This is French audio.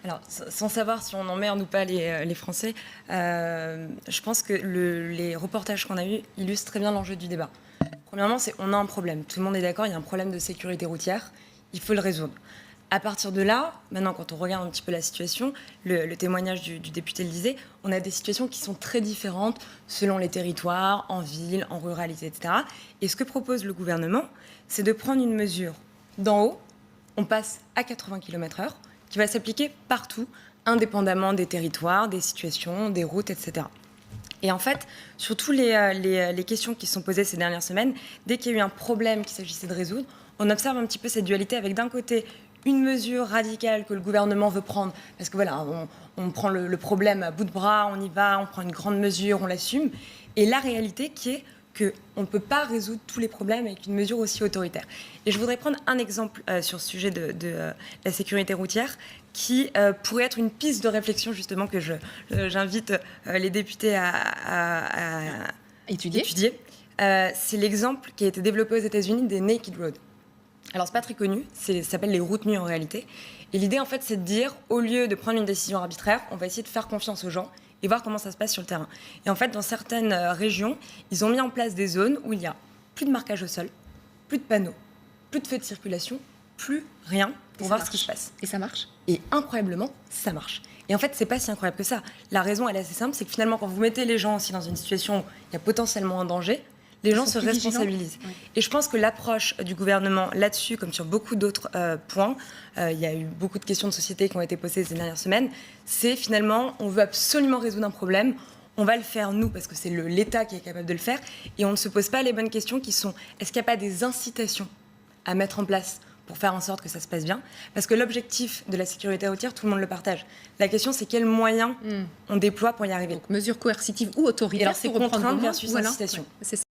Alors, sans savoir si on emmerde ou pas les Français, je pense que les reportages qu'on a eus illustrent très bien l'enjeu du débat. Premièrement, on a un problème. Tout le monde est d'accord, il y a un problème de sécurité routière. Il faut le résoudre. À partir de là, maintenant, quand on regarde un petit peu la situation, le témoignage du député le disait, on a des situations qui sont très différentes selon les territoires, en ville, en ruralité, etc. Et ce que propose le gouvernement, c'est de prendre une mesure d'en haut, on passe à 80 km/h, qui va s'appliquer partout, indépendamment des territoires, des situations, des routes, etc. Et en fait, sur toutes les questions qui sont posées ces dernières semaines, dès qu'il y a eu un problème qu'il s'agissait de résoudre, on observe un petit peu cette dualité avec d'un côté une mesure radicale que le gouvernement veut prendre, parce que voilà, on prend le problème à bout de bras, on y va, on prend une grande mesure, on l'assume, et la réalité qui est qu'on ne peut pas résoudre tous les problèmes avec une mesure aussi autoritaire. Et je voudrais prendre un exemple sur ce sujet de la sécurité routière qui pourrait être une piste de réflexion justement que j'invite les députés à étudier. C'est l'exemple qui a été développé aux États-Unis des Naked Roads. Alors, c'est pas très connu, ça s'appelle les routes nues en réalité. Et l'idée, en fait, c'est de dire, au lieu de prendre une décision arbitraire, on va essayer de faire confiance aux gens et voir comment ça se passe sur le terrain. Et en fait, dans certaines régions, ils ont mis en place des zones où il y a plus de marquage au sol, plus de panneaux, plus de feux de circulation, plus rien pour voir ce qui se passe. Et ça marche ? Et incroyablement, ça marche. Et en fait, c'est pas si incroyable que ça. La raison, elle est assez simple, c'est que finalement, quand vous mettez les gens aussi dans une situation où il y a potentiellement un danger, les gens se responsabilisent. Oui. Et je pense que l'approche du gouvernement là-dessus, comme sur beaucoup d'autres points, il y a eu beaucoup de questions de société qui ont été posées ces dernières semaines, c'est finalement, on veut absolument résoudre un problème, on va le faire nous, parce que c'est l'État qui est capable de le faire, et on ne se pose pas les bonnes questions qui sont, est-ce qu'il n'y a pas des incitations à mettre en place pour faire en sorte que ça se passe bien? Parce que l'objectif de la sécurité routière, tout le monde le partage. La question, c'est quels moyens on déploie pour y arriver. Donc, mesures coercitives ou autoritaires. Et alors, c'est contrainte versus incitation. C'est ça.